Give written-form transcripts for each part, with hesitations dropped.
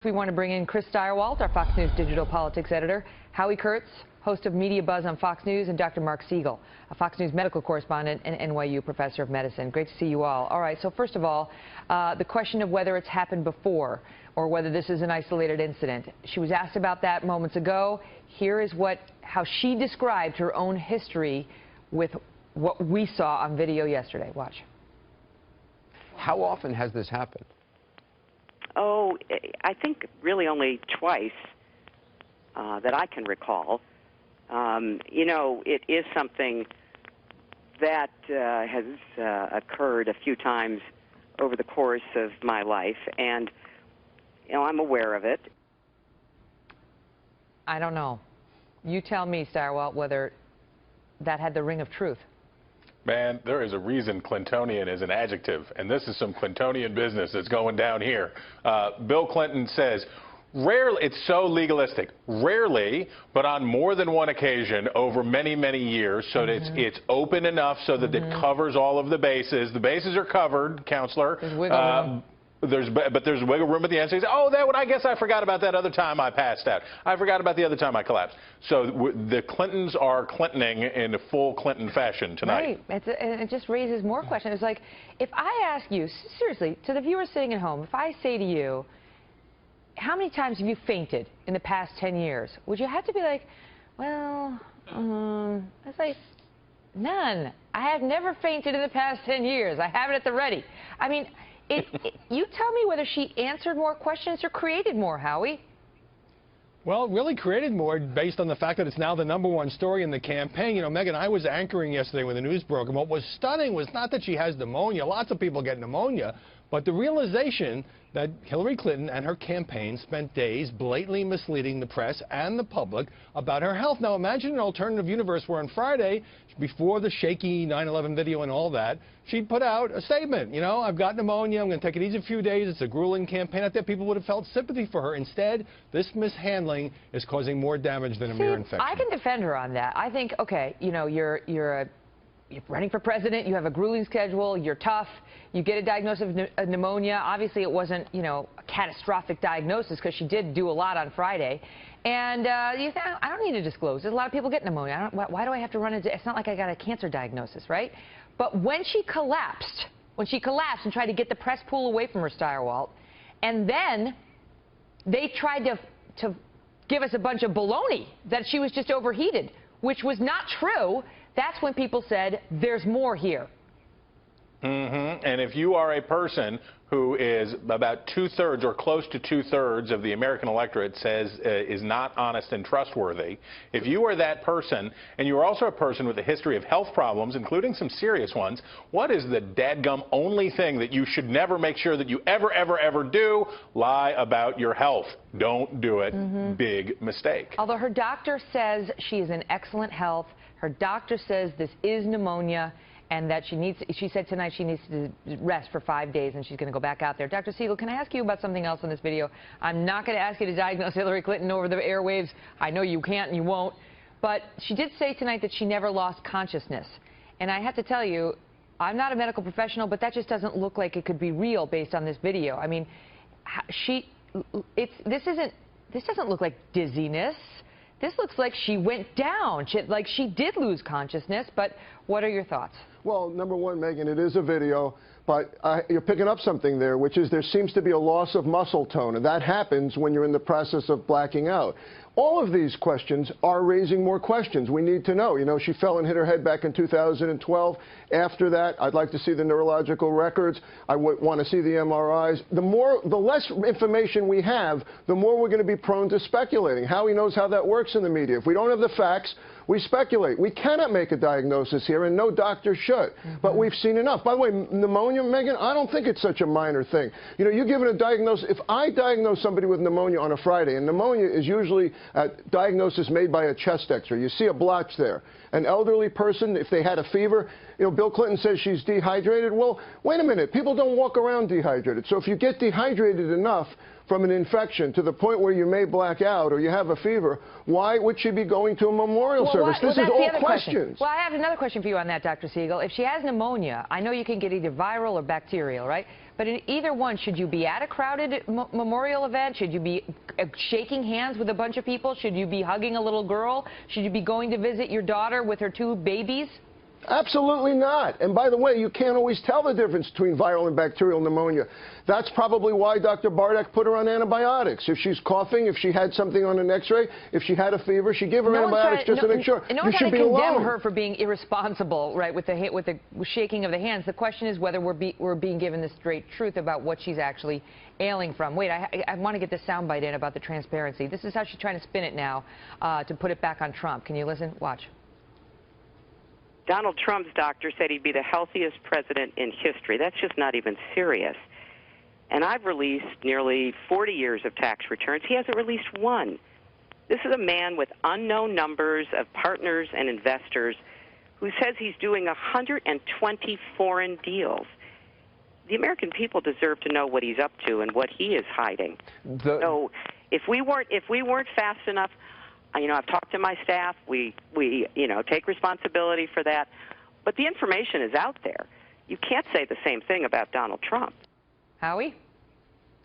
We want to bring in Chris Stirewalt, our Fox News digital politics editor, Howie Kurtz, host of Media Buzz on Fox News, and Dr. Mark Siegel, a Fox News medical correspondent and NYU professor of medicine. Great to see you all. All right, so first of all, the question of whether it's happened before or whether this is an isolated incident. She was asked about that moments ago. Here is how she described her own history with what we saw on video yesterday. Watch. How often has this happened? Oh, I think really only twice that I can recall. You know, it is something that has occurred a few times over the course of my life, and, you know, I'm aware of it. I don't know. You tell me, Stirewalt, whether that had the ring of truth. Man, there is a reason Clintonian is an adjective, and this is some Clintonian business that's going down here. Bill Clinton says, rarely, it's so legalistic, rarely, but on more than one occasion over many, many years, so that it's open enough so that it covers all of the bases. The bases are covered, counselor. There's wiggle room. But there's wiggle room at the end. So he says, oh, that one, I guess I forgot about that other time I passed out. I forgot about the other time I collapsed. So the Clintons are Clintoning in a full Clinton fashion tonight. Right. And it just raises more questions. It's like, if I ask you, seriously, to the viewers sitting at home, if I say to you, how many times have you fainted in the past 10 years? Would you have to be like, well, it's like, none. I have never fainted in the past 10 years. I have it at the ready. I mean, you tell me whether she answered more questions or created more, Howie. Well, it really created more based on the fact that it's now the #1 story in the campaign. You know, Megan, I was anchoring yesterday when the news broke, and what was stunning was not that she has pneumonia. Lots of people get pneumonia. But the realization that Hillary Clinton and her campaign spent days blatantly misleading the press and the public about her health. Now, imagine an alternative universe where on Friday, before the shaky 9/11 video and all that, she'd put out a statement. You know, I've got pneumonia. I'm going to take it easy a few days. It's a grueling campaign out there. People would have felt sympathy for her. Instead, this mishandling is causing more damage than a mere infection. I can defend her on that. I think, okay, you know, you're running for president, you have a grueling schedule, you're tough, you get a diagnosis of pneumonia. Obviously, it wasn't, you know, a catastrophic diagnosis because she did do a lot on Friday. And you think, I don't need to disclose. There's a lot of people get pneumonia. Why do I have to run into, it's not like I got a cancer diagnosis, right? But when she collapsed and tried to get the press pool away from her, Stirewalt, and then they tried to give us a bunch of baloney that she was just overheated, which was not true. That's when people said, there's more here. And if you are a person who is about 2/3 or close to 2/3 of the American electorate says is not honest and trustworthy, if you are that person and you are also a person with a history of health problems, including some serious ones, what is the dadgum only thing that you should never make sure that you ever do? Lie about your health. Don't do it. Big mistake. Although her doctor says she is in excellent health, her doctor says this is pneumonia, and that she said tonight she needs to rest for 5 days and she's going to go back out there. Dr. Siegel, can I ask you about something else in this video? I'm not going to ask you to diagnose Hillary Clinton over the airwaves. I know you can't and you won't. But she did say tonight that she never lost consciousness. And I have to tell you, I'm not a medical professional, but that just doesn't look like it could be real based on this video. I mean, this doesn't look like dizziness. This looks like she went down, like she did lose consciousness, but what are your thoughts? Well, number one, Megan, it is a video, but you're picking up something there, which is there seems to be a loss of muscle tone, and that happens when you're in the process of blacking out. All of these questions are raising more questions. We need to know. You know, she fell and hit her head back in 2012. After that, I'd like to see the neurological records. I would want to see the MRIs. The less information we have, the more we're going to be prone to speculating. Howie knows how that works in the media. If we don't have the facts, we speculate. We cannot make a diagnosis here, and no doctor should. But we've seen enough. By the way, pneumonia, Megan, I don't think it's such a minor thing. You know, you're given a diagnosis. If I diagnose somebody with pneumonia on a Friday, and pneumonia is usually a diagnosis made by a chest X-ray. You see a blotch there. An elderly person, if they had a fever, you know, Bill Clinton says she's dehydrated. Well, wait a minute. People don't walk around dehydrated. So if you get dehydrated enough from an infection to the point where you may black out or you have a fever, why would she be going to a memorial service? This is all questions. Well, I have another question for you on that, Dr. Siegel. If she has pneumonia, I know you can get either viral or bacterial, right? But in either one, should you be at a crowded memorial event? Should you be shaking hands with a bunch of people? Should you be hugging a little girl? Should you be going to visit your daughter with her 2 babies? Absolutely not. And by the way, you can't always tell the difference between viral and bacterial pneumonia. That's probably why Dr. Bardak put her on antibiotics. If she's coughing, if she had something on an x-ray, if she had a fever, she'd give her antibiotics just to make sure. You should be condemn her for being irresponsible, right, with the shaking of the hands. The question is whether we're being given the straight truth about what she's actually ailing from. Wait, I want to get this soundbite in about the transparency. This is how she's trying to spin it now to put it back on Trump. Can you listen? Watch. Donald Trump's doctor said he'd be the healthiest president in history. That's just not even serious. And I've released nearly 40 years of tax returns. He hasn't released one. This is a man with unknown numbers of partners and investors who says he's doing 120 foreign deals. The American people deserve to know what he's up to and what he is hiding. So if we weren't fast enough, I've talked to my staff. We take responsibility for that. But the information is out there. You can't say the same thing about Donald Trump. Howie?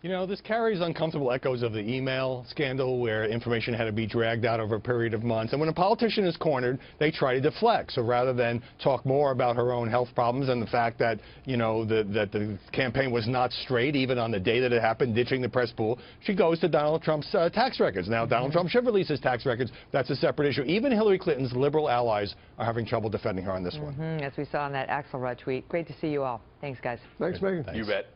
You know, this carries uncomfortable echoes of the email scandal where information had to be dragged out over a period of months. And when a politician is cornered, they try to deflect. So rather than talk more about her own health problems and the fact that, that the campaign was not straight, even on the day that it happened, ditching the press pool, she goes to Donald Trump's tax records. Now, Donald Trump should release his tax records. That's a separate issue. Even Hillary Clinton's liberal allies are having trouble defending her on this one. As we saw in that Axelrod tweet. Great to see you all. Thanks, guys. Thanks, Megan. You bet.